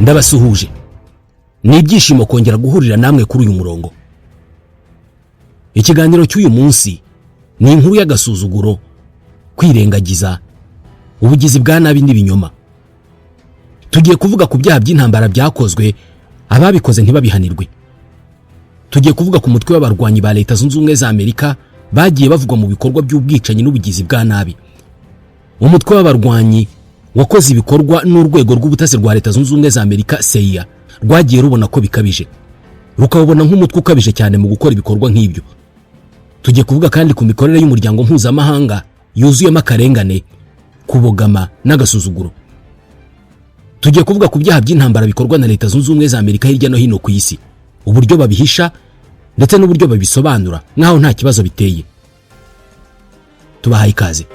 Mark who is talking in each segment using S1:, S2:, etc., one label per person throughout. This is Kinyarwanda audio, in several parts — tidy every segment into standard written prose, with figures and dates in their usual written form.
S1: Ndabasuhuje. Ni ibyishimo kongera guhurira namwe kuri uyu murongo. Ikiganiro cy'uyu munsi ni inkuru y'agasuzuguro, kwirengagiza, ubugizi bwa nabi n'ibinyoma. Tugiye kuvuga ku byaha by'intambara byakozwe, ababikoze ntibabihanirwe. Tugiye kuvuga ku mutwe w'abarwanyi ba Leta Zunze Ubumwe za Amerika bagiye bavugwa mu bikorwa by'ubwicanyi n'ubugizi bwa nabi. Umutwe w'abarwanyi wakoze ibikorwa n'urwego rw'ubutasi rwa Leta Zunze Ubumwe za Amerika CIA rwagiye rubona ko bikabije, rukabona nk'umutwe ukabije cyane mu gukora ibikorwa nk'ibyo. Tugiye kuvuga kandi ku mikorere y'umuryango mpuzamahanga yuzuyemo akarengane, kubogama n'agasuzuguro. Tugiye kuvuga ku byaha by'intambara bikorwa na Leta Zunze Ubumwe za Amerika hirya no hino ku isi, uburyo babihisha ndetse n'uburyo babisobanura nkaho nta kibazo biteye. Tubahaye ikaze.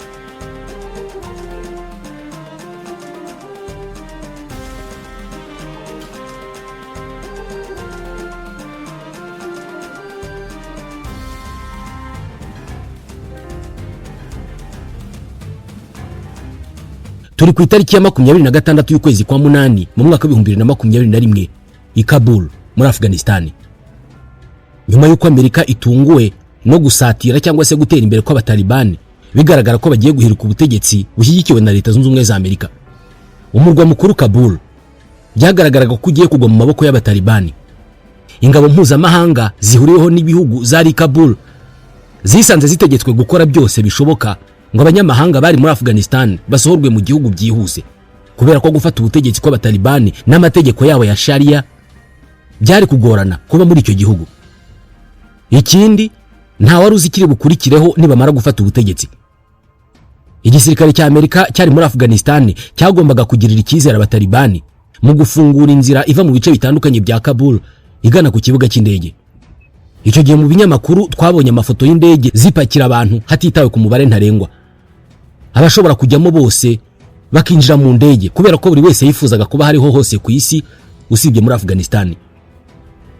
S1: Turi ku itariki ya 26 y'ukwezi kwa munani mu mwaka wa 2021 i Kabul muri Afghanistan. Nyuma y'uko Amerika itunguwe no gusatira cyangwa se gutera imbere kw'abatalibani, bigaragara ko bagiye guhirika ubutegetsi bushyigikiwe na Leta Zunze Ubumwe za Amerika. Umurwa mukuru Kabul byagaragaraga ko ugiye kugwa mu maboko y'abatalibani. Ingabo mpuzamahanga zihuriyeho n'ibihugu zari Kabul zisanze zitegetswe gukora byose bishoboka ngo abanyamahanga bari muri Afghanistan basohorwe mu gihugu byihuse, kubera ko gufata ubutegetsi kw'abatalibani n'amategeko yabo ya Sharia byari kugorana kuba muri icyo gihugu. Ikindi, nta wari uzi kiri bukurikireho nibamara gufata ubutegetsi. Igisirikare cya Amerika cyari muri Afghanistan cyagombaga kugirira icyizere abatalibani mu gufungura inzira iva mu bice bitandukanye bya Kabul igana ku kibuga cy'indege. Icyo gihe mu binyamakuru twabonye amafoto y'indege zipakira abantu hatitawe ku mubare ntarengwa. Abashobora kujyamo bose bakinjira mu ndege kubera ko buri wese yifuzaga kuba hariho hose ku isi usibye muri Afghanistan.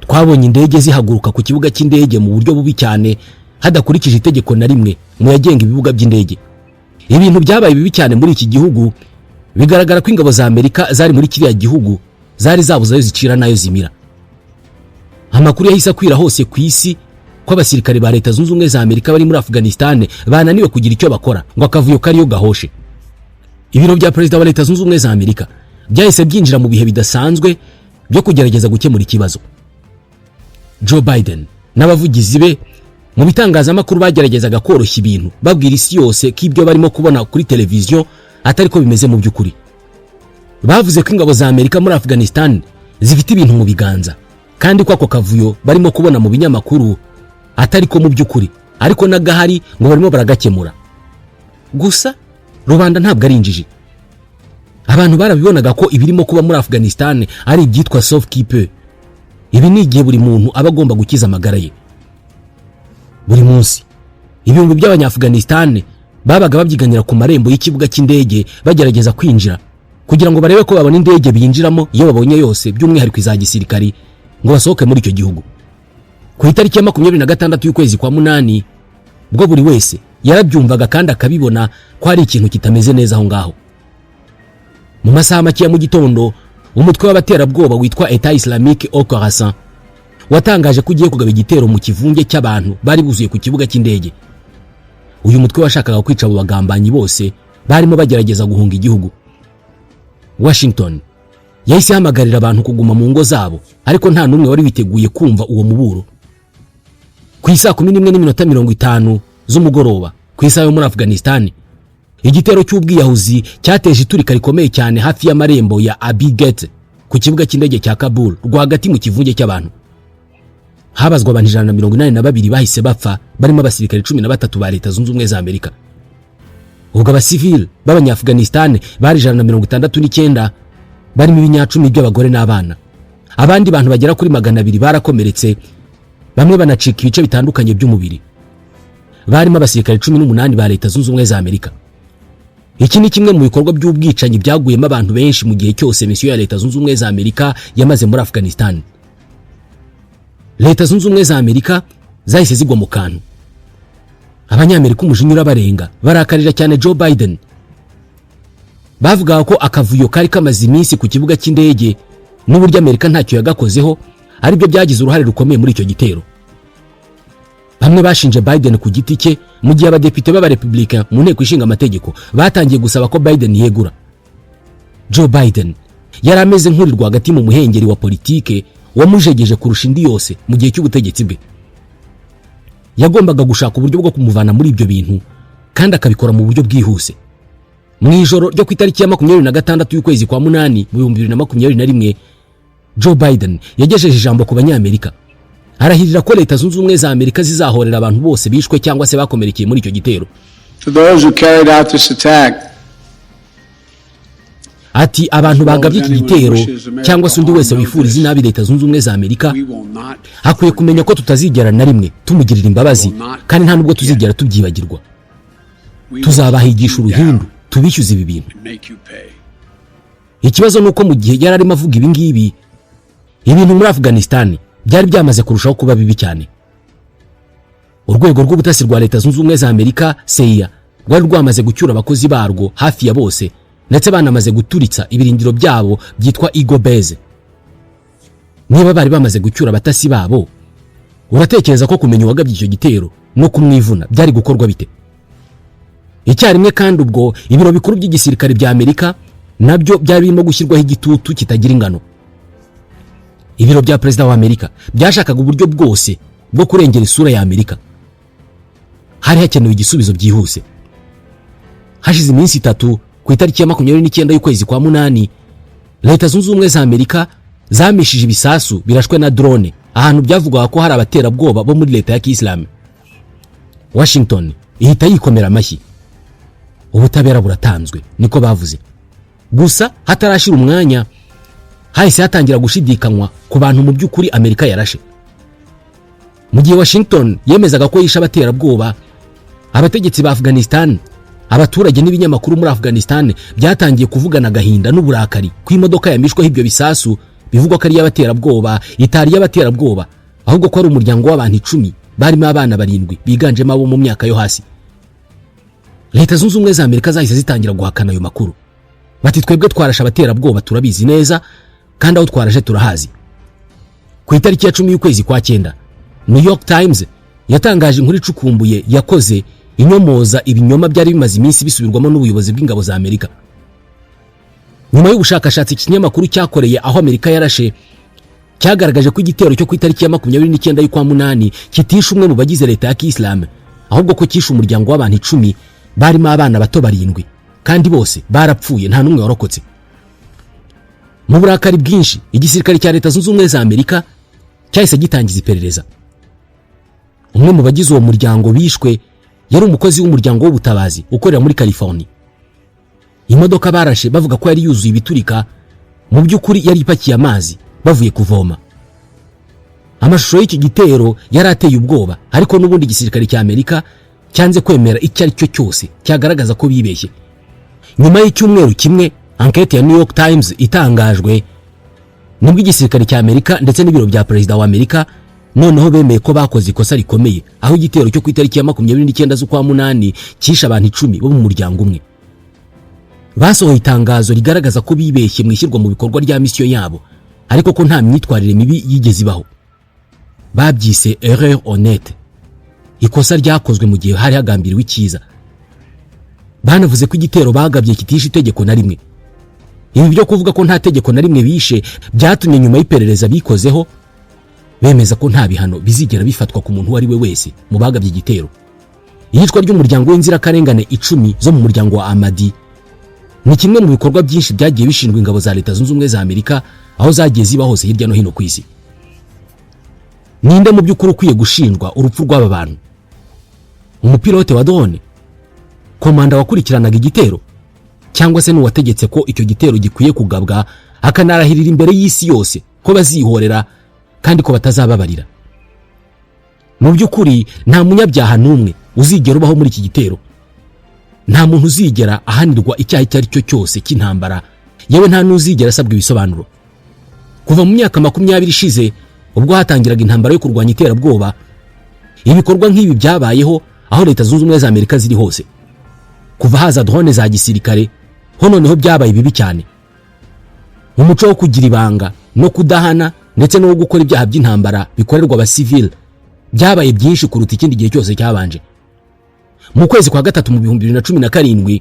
S1: Twabonye indege zihaguruka ku kibuga cy'indege mu buryo bubi cyane hadakurikije itegeko na rimwe mu yagenga ibibuga by'indege. Ibintu byabaye bibi cyane muri iki gihugu, bigaragara ko ingabo za Amerika zari muri kiriya gihugu zari zabuze ayo zicira nayo zimira. Amakuru yahise akwira hose ku isi ko abasirikare ba Leta Zunze Ubumwe za Amerika bari muri Afghanistan bananiwe kugira icyo bakora ngo akavuyo kariyo gahoshe. Ibiro bya Perezida wa Leta Zunze Ubumwe za Amerika byahise byinjira mu bihe bidasanzwe byo kugerageza gukemura ikibazo. Joe Biden n'abavugizi be mu bitangazamakuru bageragezaga koroshya ibintu, babwira isi yose ko ibyo barimo kubona kuri televiziyo atari ko bimeze mu by'ukuri. Bavuze ko ingabo za Amerika muri Afghanistan zifite ibintu mu biganza, kandi ko ako kavuyo barimo kubona mu binyamakuru atari ko mu by'ukuri, ariko nagahari ngo barimo baragakemura. Gusa rubanda ntabwo ari injiji. Abantu barabibonaga ko ibirimo kuba muri Afghanistan ari ibyitwa soft keeper. Ibi ni igihe buri muntu aba agomba gukiza amagara ye. Buri munsi ibihumbi by'Abanya-Afghanistan babaga babyiganira ku marembo y'ikibuga cy'indege bagerageza kwinjira kugira ngo barebe ko babona indege binjiramo iyo babonye yose, by'umwihariko iza gisirikari, ngo basohoke muri icyo gihugu. Ku itariki ya 26 y'ukwezi kwa munani bwo buri wese yarabyumvaga kandi akabibona ko hari ikintu kitameze neza aho ngaho. Mu masaha make ya mu gitondo, umutwe w'abaterabwoba witwa Etat Islamique au Khorasan watangaje ko ugiye kugaba igitero mu kivunge cy'abantu bari buzuye ku kibuga cy'indege. Uyu mutwe washakaga kwica abo bagambanyi bose barimo bagerageza guhunga igihugu. Washington yahise hamagarira abantu kuguma mu ngo zabo, ariko nta numwe wari witeguye kumva uwo muburo. Ku isa 11:50 z'umugoroba ku isa yo muri Afghanistan, igitero cy'ubwiyahuzi cyateje iturika rikomeye cyane hafi y'amarembo ya Abi Gate ku kibuga cy'indege cya Kabul rwagati mu kivunge cy'abantu. Habazwa abantu 182 bahise bapfa, barimo abasirikare 13 ba Leta Zunze Ubumwe za Amerika. Ubwo abasivili b'Abanya-Afghanistan bari 169 barimo ibinyacumi by'abagore n'abana. Abandi bantu bagera kuri 200 barakomeretse, bamwe banacika ibice bitandukanye by'umubiri. Barimo abasirikare 18 ba Leta Zunze Ubumwe za Amerika. Iki ni kimwe mu bikorwa by'ubwicanyi byaguyemo abantu benshi mu gihe cyose misiyo ya Leta Zunze Ubumwe za Amerika yamaze muri Afghanistan. Leta Zunze Ubumwe za Amerika zahise zigwa mu kantu. Abanyamerika umujinya urabarenga, barakarira cyane Joe Biden. Bavuga ko akavuyo kari kamaze iminsi ku kibuga cy'indege n'uburyo Amerika ntacyo yagakozeho aribyo byagize uruhare rukomeye muri icyo gitero. Bamwe bashinje Biden ku giti cye, mu gihe abadepite b'abarepublika mu nteko ishinga amategeko batangiye gusaba ko Biden yegura. Joe Biden yari ameze nk'uri rwagati mu muhengeri wa politike wamujegeje kurusha indi yose mu gihe cy'ubutegetsi bwe. Yagombaga gushaka uburyo bwo kumuvana muri ibyo bintu kandi akabikora mu buryo bwihuse. Mu ijoro ryo ku itariki ya 26 y'ukwezi kwa munani mu 2021, Joe Biden yagejeje ijambo ku banyamerika. Arahirira ko Leta Zunze Ubumwe za Amerika zizahorera abantu bose bishwe cyangwa se bakomerekeye muri icyo gitero.
S2: To those who carried out this attack,
S1: ati abantu bagabye iki gitero cyangwa se undi wese wifuriza inabi Leta Zunze Ubumwe za Amerika hakwiye kumenya ko tutazigera na rimwe tumugirira imbabazi kandi nta nubwo tuzigera tubyibagirwa. Tuzabahigisha uruhindu tubishyuza ibi bintu. Ikibazo nuko mu gihe yari arimo avuga ibi ngibi, ibintu muri Afghanistan byari byamaze kurushaho kuba bibi cyane. Urwego rw'ubutasi rwa Leta Zunze Ubumwe za Amerika CIA rwari rwamaze gucyura abakozi barwo hafi ya bose, ndetse banamaze guturitsa ibirindiro byabo byitwa Eagle Base. Niba bari bamaze gucyura abatasi babo, uratekereza ko kumenya uwagabye icyo gitero no kumwivuna byari gukorwa bite? Icyarimwe kandi ubwo ibiro bikuru by'igisirikare bya Amerika nabyo byari birimo gushyirwaho igitutu kitagira ingano. Ibiro bya Perezida wa Amerika byashakaga uburyo bwose bwo kurengera isura ya Amerika. Hari hakenewe igisubizo byihuse. Hashize iminsi 3 ku itariki ya 29 y'ukwezi kwa munani, Leta Zunze Ubumwe za Amerika zamishije ibisasu birashwe na drone ahantu byavugwaga ko hari abaterabwoba bo muri Leta ya Kiyisilamu. Washington ihita yikomera amashyi. Ubutabera buratanzwe niko bavuze. Gusa hatarashira umwanya hahise hatangira gushidikanywa ku bantu mu by'ukuri Amerika yarashe. Mu gihe Washington yemezaga ko yisha abaterabwoba, abategetsi ba Afghanistan, abaturage n'ibinyamakuru muri Afghanistan byatangiye kuvugana gahinda n'uburakari ku imodoka yamishweho ibyo bisasu bivugwa ko ari y'abaterabwoba, itari y'abaterabwoba ahubwo ko ari umuryango w'abantu 10 barimo abana 7 biganjemo abo mu myaka yo hasi. Leta Zunze Ubumwe za Amerika zahise zitangira guhakana ayo makuru. Bati twebwe twarasha abaterabwoba turabizi neza kandi aho twaraje turahazi. Ku itariki ya 10 y'ukwezi kwa 9, New York Times yatangaje inkuru icukumbuye yakoze inyomoza ibinyoma byari bimaze iminsi bisubirwamo n'ubuyobozi bw'ingabo za Amerika. Nyuma y'ubushakashatsi ikinyamakuru cyakoreye aho Amerika yarashe cyagaragaje ko igitero cyo ku itariki ya 29 y'ukwa munani kitisha umwe mu bagize Leta ya Kiyisilamu, ahubwo ko kisha umuryango w'abantu 10 barimo abana bato 7 kandi bose barapfuye nta numwe warokotse. Mu burakari bwinshi igisirikare cya Leta Zunze Ubumwe za Amerika cyahise gitangiza iperereza. Umwe mu bagize uwo muryango bishwe yari umukozi w'umuryango w'ubutabazi ukorera muri California. Imodoka barashe bavuga ko yari yuzuye ibiturika, mu by'ukuri yari ipakiye amazi bavuye kuvoma. Amashusho y'iki gitero yari ateye ubwoba, ariko n'ubundi igisirikare cya Amerika cyanze kwemera icyo ari cyo cyose cyagaragaza ko bibeshye. Nyuma y'icyumweru kimwe, enquête ya New York Times itangajwe, nibwo igisirikare cya Amerika ndetse n'ibiro bya Perezida wa Amerika noneho bemeye ko bakoze ikosa rikomeye, aho igitero cyo ku itariki ya 29 z'ukwa munani kisha abantu 10 bo mu muryango umwe. Basohoye itangazo rigaragaza ko bibeshye mu ishyirwa mu bikorwa rya mission yabo, ariko ko nta myitwarire mibi yigeze ibaho. Babyise erreur honnête, ikosa ryakozwe mu gihe hari hagambiriwe icyiza. Banavuze ko igitero bagabye kitisha itegeko na rimwe. Ibi byo kuvuga ko nta tegeko na rimwe bishe byatumye nyuma y'iperereza bikozeho bemeza ko nta bihano bizigera bifatwa ku muntu wari we wese mu bagabye igitero. Iyicwa ry'umuryango w'inzirakarengane 10 zo mu muryango wa Ahmadi ni kimwe mu bikorwa byinshi byagiye bishindwa ingabo za Leta Zunze Ubumwe za Amerika aho zagiye ziba hose hirya no hino ku isi. Ninde mu by'ukuri ukwiye gushinjwa urupfu rw'aba bantu? Umupilote wa drone, komanda wakurikiranaga igitero, cyangwa se n'uwategetse ko icyo gitero gikwiye kugabwa akanarahirira imbere y'isi yose ko bazihorera kandi ko batazababarira? Mu by'ukuri nta munyabyaha n'umwe uzigera ubaho muri iki gitero. Nta muntu uzigera ahanirwa icyaha icyo ari cyo cyose cy'intambara, yewe nta n'uzigera asabwa ibisobanuro. Kuva mu myaka 20 ishize ubwo hatangiraga intambara yo kurwanya iterabwoba, ibikorwa nk'ibi byabayeho aho Leta Zunze Ubumwe za Amerika ziri hose. Kuva haza drone za gisirikare, ho noneho byabaye bibi cyane. Umuco wo kugira ibanga no kudahana ndetse no gukora ibyaha by'intambara bikorerwa abasivile byabaye byinshi kuruta ikindi gihe cyose cyabanje. Mu kwezi kwa gatatu mu 2017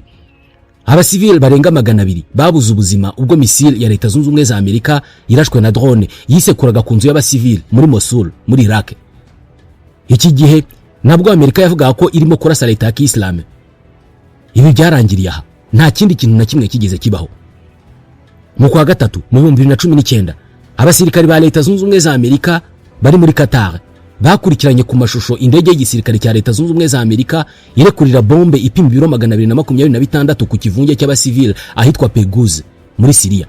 S1: abasivile barenga 200 babuze ubuzima ubwo misile ya Leta Zunze Ubumwe za Amerika irashwe na drone yisekuraga ku nzu y'abasivile muri Mosul muri Iraq. Iki gihe nabwo Amerika yavuga ko irimo kurasa Leta ya Islam. Ibi byarangiriye aha, nta kindi kintu na kimwe kigeze kibaho. Mu kwa gatatu mu 2019 abasirikari ba Leta Zunze Ubumwe za Amerika bari muri Qatar bakurikiranye ku mashusho indege y'igisirikare cya Leta Zunze Ubumwe za Amerika irekurira bombe ipima ibiro 226 ku kivunge cy'abasivile ahitwa Peguz muri Syria.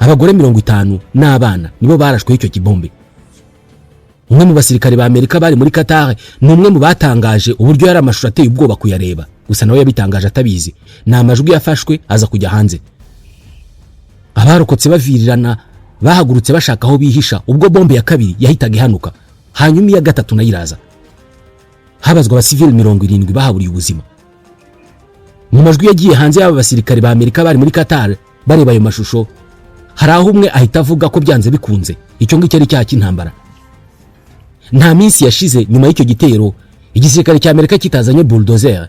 S1: Abagore 50 n'abana nibo barashwe icyo kibombe. Umwe mu basirikare ba Amerika bari muri Qatar ni umwe mu batangaje uburyo yari amashusho ateye ubwoba kuyareba, gusa nawe yabitangaje atabizi. Ni amajwi yafashwe aza kujya hanze. Abarokotse bavirirana bahagurutse bashaka aho bihisha ubwo bombe ya kabiri yahitaga ihanuka, hanyuma iya gatatu nayiraza. Habazwa abasivile 70 bahaburiye ubuzima. Mu majwi yagiye hanze y'aba basirikare ba Amerika bari muri Qatar bareba ayo mashusho, hari aho umwe ahita avuga ko byanze bikunze icyo ngicyo ari cyaha cy'intambara. Nta minsi yashize nyuma y'icyo gitero igisirikare cya Amerika kitazanye bulldozer,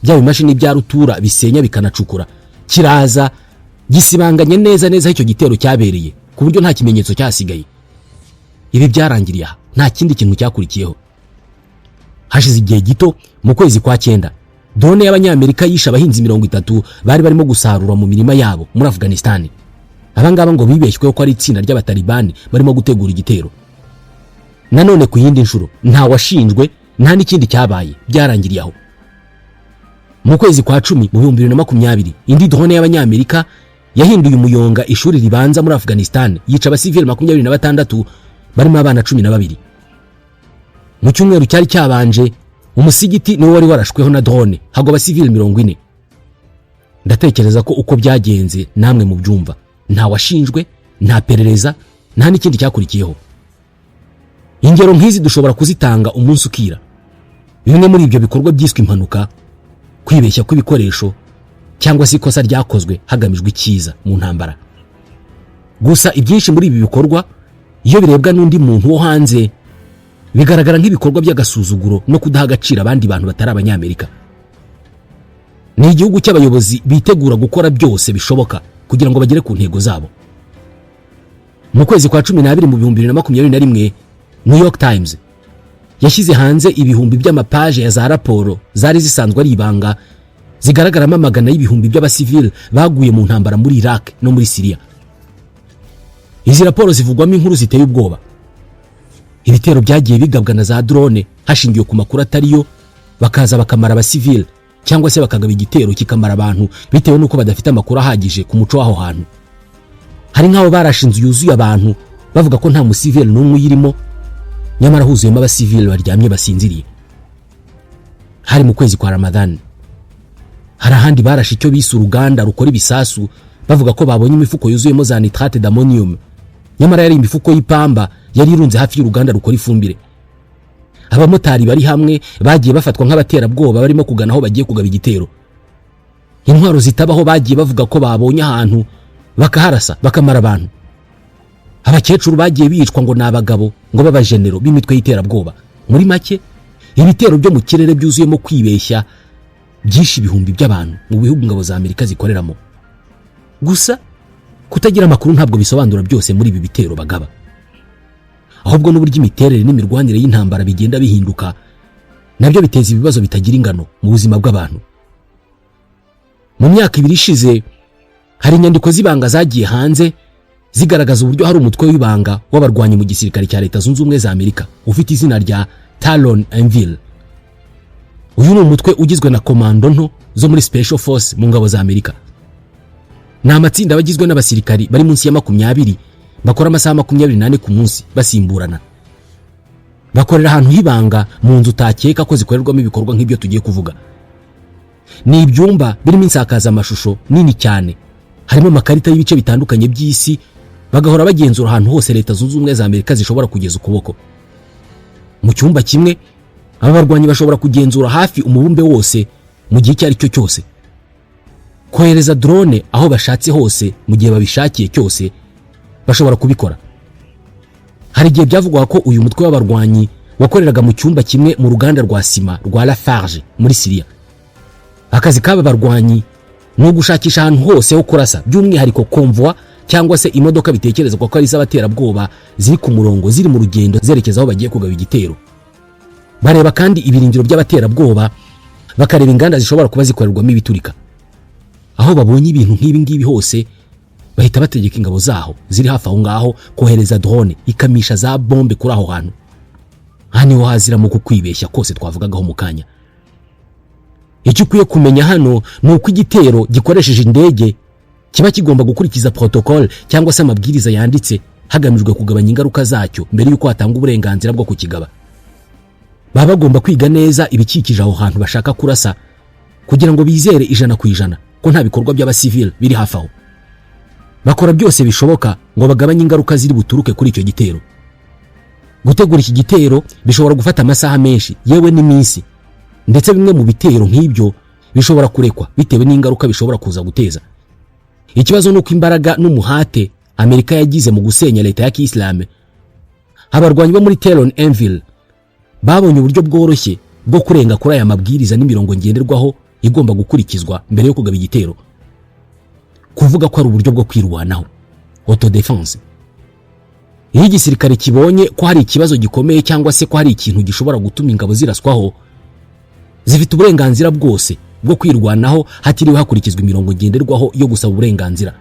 S1: bya bimashini bya rutura bisenya bikanacukura, kiraza gisibanganye neza icyo gitero cyabereye ku buryo nta kimenyetso cyasigaye. Ibi byarangiriye aha, nta kindi kintu cyakurikiyeho. Hashize igihe gito mu kwezi kwa 9 drone y'abanyamerika yisha abahinzi 30 bari barimo gusarura mu mirima yabo muri Afghanistan. Abangaba ngo bibeshyweho ko ari itsinda ry'abatalibani barimo gutegura igitero. Nanone ku yindi nshuro nta washinjwe, nta n'ikindi cyabaye, byarangiriye aho. Mu kwezi kwa 10 mu 2020 indi drone y'abanyamerika yahinduye umuyonga ishuri ribanza muri Afghanistan yica abasivile 26 barimo abana 12. Mu cyumweru cyari cyabanje umusigiti niwe wari warashweho na drone hagwa abasivile 40. Ndatekereza ko uko byagenze namwe mu byumva, nta washinjwe, nta perereza, nta n'ikindi cyakurikiyeho. Ingero nk'izi dushobora kuzitanga umunsi ukira. Bimwe muri ibyo bikorwa byiswe impanuka, kwibeshya kw'ibikoresho cyangwa se ikosa ryakozwe hagamijwe icyiza mu ntambara. Gusa ibyinshi muri ibi bikorwa iyo birebwa n'undi muntu wo hanze bigaragara nk'ibikorwa by'agasuzuguro no kudaha agaciro abandi bantu batari abanyamerika. Ni igihugu cy'abayobozi bitegura gukora byose bishoboka kugira ngo bagere ku ntego zabo. Mu kwezi kwa 12 mu 2021 New York Times yashyize hanze ibihumbi by'amapaje ya za raporo zari zisanzwe ari ibanga zigaragaramo amagana y'ibihumbi by'abasivile baguye mu ntambara muri Iraq no muri Syria. Izi raporo zivugwamo inkuru ziteye ubwoba. Ibitero byagiye bigabwa na za drone hashingiye ku makuru atariyo, bakaza bakamara abasivile cyangwa se bakagaba igitero kikamara abantu bitewe nuko badafite amakuru ahagije ku muco w'aho hantu. Hari nk'abo barashinze yuzuye abantu bavuga ko nta musivile n'umwe uyirimo, nyamara huzuyemo abasivile baryamye basinziriye. Hari mu kwezi kwa Ramadan hari ahandi barashe icyo bise uruganda rukora ibisasu bavuga ko babonye imifuko yuzuyemo za nitrate d'ammonium, nyamara yari imifuko y'ipamba yari irunze hafi y'uruganda rukora ifumbire. Abamotari bari hamwe bagiye bafatwa nk'abaterabwoba barimo kugana aho bagiye kugaba igitero. Intwaro zitabaho bagiye bavuga ko babonye ahantu bakaharasa bakamara abantu. Abakecuru bagiye bicwa ngo nabagabo ngo babajenero b'imitwe y'iterabwoba. Muri make ibitero byo mu kirere byuzuyemo kwibeshya byinshi ibihumbi by'abantu mu bihugu ngabo za Amerika zikoreramo. Gusa kutagira amakuru ntabwo bisobanura byose muri ibi bitero bagaba. Ahubwo n'uburyo imiterere n'imirwanire y'intambara bigenda bihinduka nabyo biteza ibibazo bitagira ingano mu buzima bw'abantu. Mu myaka 2 ishize hari inyandiko zibanga zagiye hanze zigaragaza uburyo hari umutwe w'ibanga w'abarwanyi mu gisirikare cya Leta Zunze Ubumwe za Amerika ufite izina rya Talon Anvil. Uyu ni umutwe ugizwe na komando nto zo muri Special Force mu ngabo za Amerika. Ni amatsinda bagizwe n'abasirikari bari munsi ya 20 bakora amasaha 28 ku munsi basimburana. Bakorera ahantu hibanga mu nzu utakeka ko zikorerwamo ibikorwa nk'ibyo tugiye kuvuga. Ni ibyumba birimo insakaza amashusho nini cyane, harimo amakarita y'ibice bitandukanye by'isi, bagahora bagenzura ahantu hose Leta Zunze Ubumwe za Amerika zishobora kugeza ukuboko. Mu cyumba kimwe aba barwanyi bashobora kugenzura hafi umubumbe wose mu gihe cyari cyo cyose, kohereza drone aho bashatse hose mu gihe babishakiye cyose, bashobora kubikora. Hari igihe byavugwa ko uyu mutwe w'abarwanyi wakoreraga mu cyumba kimwe mu ruganda rwa sima rwa Lafarge muri Syria. Akazi k'aba barwanyi ni ugushakisha ahantu hose ho kurasa, by'umwihariko convoi cyangwa se imodoka bitekerezwa ko ari iz'abaterabwoba ziri ku murongo, ziri mu rugendo zerekeza aho bagiye kugaba igitero. Bareba kandi ibirindiro by'abaterabwoba, bakareba inganda zishobora kuba zikorerwamo ibiturika. Aho babonye ibintu nk'ibi ngibi hose, bahita bategeka ingabo zaho ziri hafi aho ngaho kohereza drone ikamisha za bombe kuri aho hantu. Hano hazira mu kukwibeshya kose twavugagaho mu kanya. Icyo ukwiye kumenya hano ni uko igitero gikoresheje indege kiba kigomba gukurikiza protocol cyangwa se amabwiriza yanditse hagamijwe kugabanya ingaruka zacyo mbere yuko hatanga uburenganzira bwo kukigaba. Baba bagomba kwiga neza ibikikije aho hantu bashaka kurasa kugira ngo bizere 100% ko nta bikorwa by'abasivile biri hafi aho. Bakora byose bishoboka ngo bagabanye ingaruka ziri buturuke kuri icyo gitero. Gutegura iki gitero bishobora gufata amasaha menshi, yewe n'iminsi, ndetse bimwe mu bitero nk'ibyo bishobora kurekwa bitewe n'ingaruka bishobora kuza guteza. Ikibazo nuko imbaraga n'umuhate Amerika yagize mu gusenya leta ya Kiislamu, abarwanyi bo muri Telenville babonye uburyo bworoshye bwo kurenga kuri aya mabwiriza n'imirongo ngenderwaho igomba gukurikizwa mbere yo kugaba igitero. Kuvuga ko ari uburyo bwo kwirwanaho, auto defense. Iyo igisirikare kibonye ko hari ikibazo gikomeye cyangwa se ko hari ikintu gishobora gutuma ingabo ziraswaho, zifite uburenganzira bwose bwo kwirwanaho hatiriwe hakurikizwa imirongo ngenderwaho yo gusaba uburenganzira.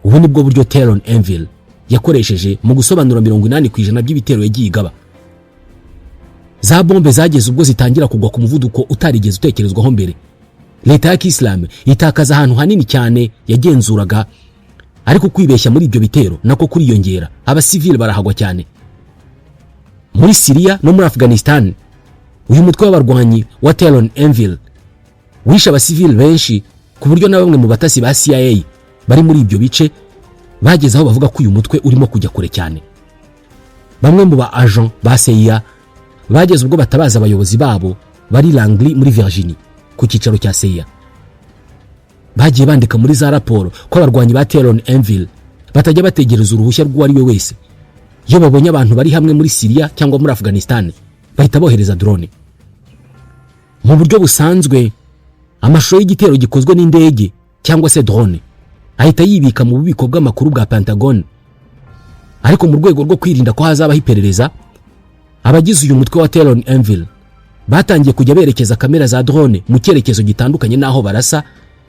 S1: Ubu nibwo buryo Telenville yakoresheje mu gusobanura 80% by'ibitero yagiye igaba. Za bombe zageze ubwo zitangira kugwa ku muvuduko utarigeze utekerezwaho mbere. Leta ya Kiislamu itakaza ahantu hanini cyane yagenzuraga, ariko kwibeshya muri ibyo bitero nako kuriyongera, abasivile barahagwa cyane. Muri Syria no muri Afghanistan, uyu mutwe w'abarwanyi wa Telenville wishe abasivile benshi ku buryo na bamwe mu batasi ba CIA bari muri ibyo bice bageze aho bavuga ko uyu mutwe urimo kujya kure cyane. Bamwe mu ba agent ba CIA bageze ubwo batabaza abayobozi babo bari Langley muri Virginia ku cyicaro cya CIA. Bagiye bandika muri za raporo ko abarwanyi ba Telenville batajya bategereza uruhushya rw'uwari we wese. Iyo babonye abantu bari hamwe muri Syria cyangwa muri Afghanistan, bahita bohereza drone. Mu buryo busanzwe, amashusho y'igitero gikozwe n'indege cyangwa se drone ahita yibika mu bubiko bw'amakuru bwa Pentagon. Ariko mu rwego rwo kwirinda ko hazabaho iperereza, abagize uyu mutwe wa Telenville batangiye kujya berekeza kamera za drone mu cyerekezo gitandukanye naho barasa.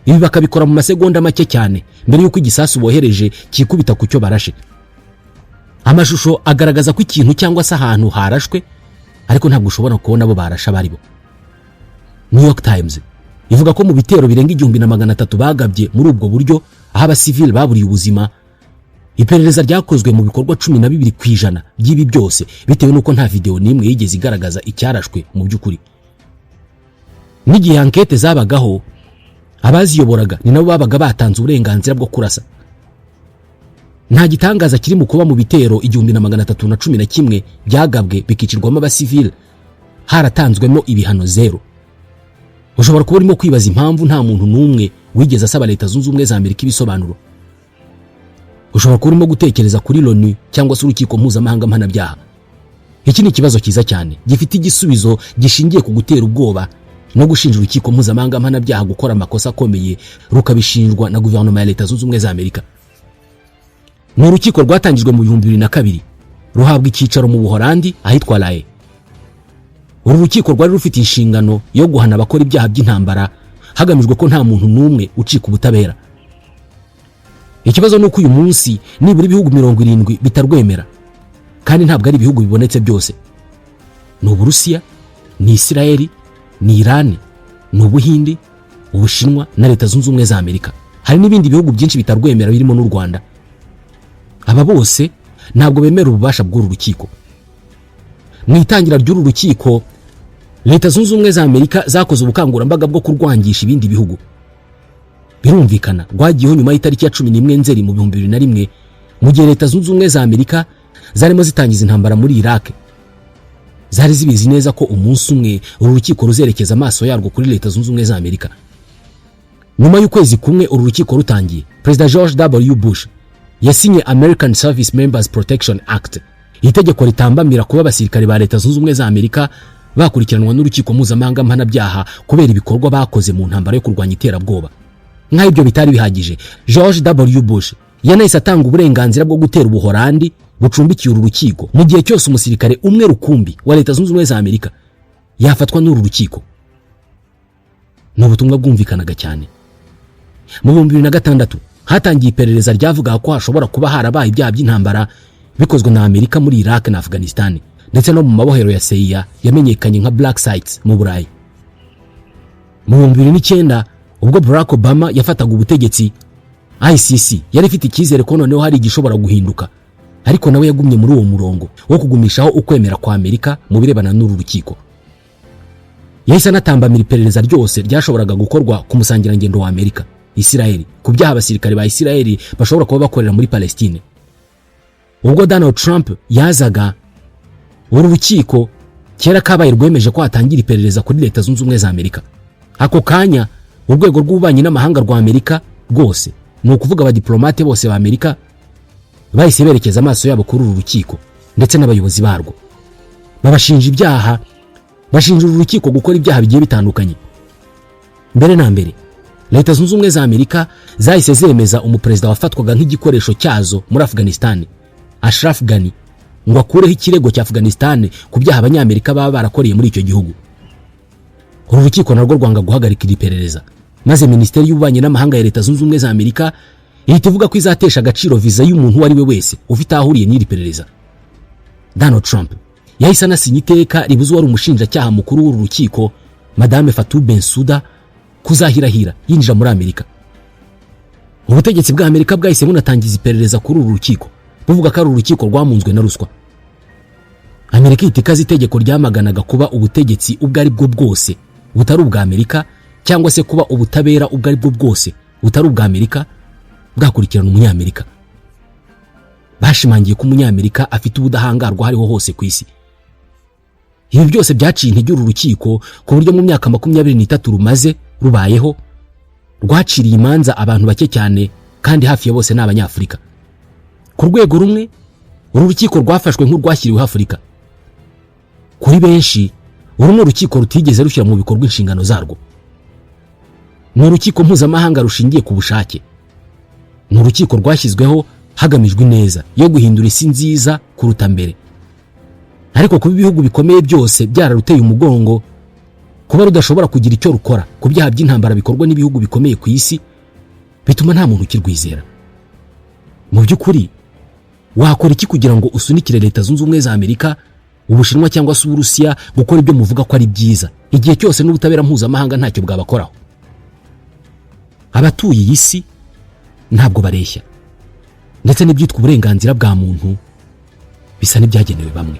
S1: Ibi bakabikora mu masegonda make cyane mbere yuko igisasu bohereje kikubita ku cyo barashe. Amashusho agaragaza ko ikintu cyangwa se ahantu harashwe, ariko ntabwo ushobora kubona abo barasha bari bo. New York Times ivuga ko mu bitero birenga 1300 bagabye muri ubwo buryo aho abasivile baburiye ubuzima. Iperereza ryakozwe mu bikorwa 12% by'ibi byose bitewe nuko nta video n'imwe yigeze igaragaza icyarashwe mu by'ukuri. N'igihe enquête zabagaho, abaziyoboraga ni nabo babaga batanze uburenganzira bwo kurasa. Nta gitangaza kiri mu kuba mu bitero 1311 byagabwe bikicirwamo abasivile haratanzwemo ibihano 0. Ushobora kuba urimo kwibaza impamvu nta muntu n'umwe wigeze asaba Leta Zunze Ubumwe za Amerika ibisobanuro. Ushobora kuba urimo gutekereza kuri l'ONU cyangwa se urukiko mpuzamahanga mpanabyaha. Iki ni ikibazo cyiza cyane gifite igisubizo gishingiye ku gutera ubwoba no gushinja urukiko mpuzamahanga mpanabyaha gukora amakosa akomeye rukabishinjwa na guverinoma ya Leta Zunze Ubumwe za Amerika. Ni urukiko rwatangijwe mu 2002 ruhabwa icyicaro mu Buholandi ahitwa Lae. Uru rukiko rwari rufite inshingano yo guhana abakora ibyaha by'intambara hagamijwe ko nta muntu n'umwe ucika ubutabera. Ikibazo nuko uyu munsi nibura ibihugu 70 bitarwemera, kandi ntabwo ari ibihugu bibonetse byose. Ni Uburusiya, ni Israeli, ni Iran, ni Ubuhindi, Ubushinwa na Leta Zunze Ubumwe za Amerika. Hari n'ibindi bihugu byinshi bitarwemera birimo n'u Rwanda. Aba bose ntabwo bemera ububasha bw'uru rukiko. Mu itangira ry'uru rukiko, Leta Zunze Ubumwe za Amerika zakoze ubukangurambaga bwo kurwangisha ibindi bihugu. Birumvikana rwagiyeho nyuma y'itariki ya 11 Nzeri mu 2001 mu gihe Leta Zunze Ubumwe za Amerika zarimo zitangiza intambara muri Iraq. Zari zibizi neza ko umunsi umwe uru rukiko ruzerekeza amaso yarwo kuri Leta Zunze Ubumwe za Amerika. Nyuma y'ukwezi kumwe uru rukiko rutangiye, President George W. Bush yasinye American Service Members Protection Act, itegeko ritambamira kuba abasirikare ba Leta Zunze Ubumwe za Amerika bakurikiranwa n'urukiko mpuzamahanga mpanabyaha kubera ibikorwa bakoze mu ntambara yo kurwanya iterabwoba. Nka ibyo bitari bihagije, George W. Bush yanahise atanga uburenganzira bwo gutera Ubuholandi bucumbikiye uru rukiko mu gihe cyose umusirikare umwe rukumbi wa Leta Zunze Ubumwe za Amerika yafatwa n'uru rukiko. N'ubutumwa bwumvikanaga cyane. Mu 2006 hatangiye iperereza ryavuga ko hashobora kuba harabaye ibyaha by'intambara bikozwe na Amerika muri Iraq na Afghanistan, ndetse no mu mabohero ya CIA yamenyekanye nka Black Sites mu Burayi. Mu 2009 ubwo Barack Obama yafataga ubutegetsi, ICC yari ifite icyizere ko noneho hari igishobora guhinduka, ariko nawe yagumye muri uwo murongo wo kugumishaho ukwemera kwa Amerika mu birebana n'uru rukiko. Yahise anatambamira iperereza ryose ryashoboraga gukorwa ku musangirangendo wa Amerika, Israeli, ku byaha abasirikare ba Israeli bashobora kuba bakorera muri Palestine. Ubwo Donald Trump yazaga, uru rukiko kera kabaye rwemeje ko hatangira iperereza kuri Leta Zunze Ubumwe za Amerika. Ako kanya urwego rw'ububanyi n'amahanga rwa Amerika rwose, ni ukuvuga abadiplomate bose ba Amerika, bahise berekeza amaso yabo kuri uru rukiko ndetse n'abayobozi barwo. Babashinja ibyaha, bashinja uru rukiko gukora ibyaha bigiye bitandukanye. Mbere na mbere, Leta Zunze Ubumwe za Amerika zahise zemeza umuperezida wafatwaga nk'igikoresho cyazo muri Afghanistan, Ashraf Ghani, ngo akureho ikirego cya Afghanistan ku byaha abanyamerika baba barakoreye muri icyo gihugu. Uru rukiko narwo rwanga guhagarika iri perereza, maze Minisiteri y'Ububanyi n'Amahanga ya Leta Zunze Ubumwe za Amerika ihita ivuga ko izatesha agaciro viza y'umuntu uwo ari we wese ufite ahuriye n'iri perereza. Donald Trump yahise anasinya iteka ribuza uwari umushinjacyaha mukuru w'uru rukiko, Madame Fatou Bensouda, kuzahirahira yinjira muri Amerika. Ubutegetsi bwa Amerika bwahise bunatangiza iperereza kuri uru rukiko, buvuga ko ari urukiko rwamunzwe na ruswa. Amerika itikaza itegeko ryamaganaga kuba ubutegetsi ubwo ari bwo bwose butari ubwa Amerika, cyangwa se kuba ubutabera ubwo ari bwo bwose butari ubwa Amerika bwakurikirana umunyamerika. Bashimangiye ko umunyamerika afite ubudahangarwa hariho hose ku isi. Ibi byose byaciye intege uru rukiko ku buryo mu myaka 23 rumaze rubayeho rwaciriye imanza abantu bake cyane, kandi hafi ya bose n'Abanyafurika. Ku rwego rumwe, uru rukiko rwafashwe nk'urwashyiriweho Afurika. Kuri benshi, uru ni urukiko rutigeze rushyira mu bikorwa inshingano zarwo. Ni urukiko mpuzamahanga rushingiye ku bushake. Ni urukiko rwashyizweho hagamijwe neza yo guhindura isi nziza kuruta mbere. Ariko kuba ibihugu bikomeye byose byararuteye umugongo, kuba rudashobora kugira icyo rukora ku byaha by'intambara bikorwa n'ibihugu bikomeye ku isi, bituma nta muntu ukirwizera. Mu by'ukuri, wakora iki kugira ngo usunikire Leta Zunze Ubumwe za Amerika, Ubushinwa cyangwa se Uburusiya gukora ibyo muvuga ko ari byiza, igihe cyose n'ubutabera mpuzamahanga ntacyo bwabakoraho? Abatuye iyi si ntabwo bareshya, ndetse n'ibyitwa uburenganzira bwa muntu bisa n'ibyagenewe bamwe.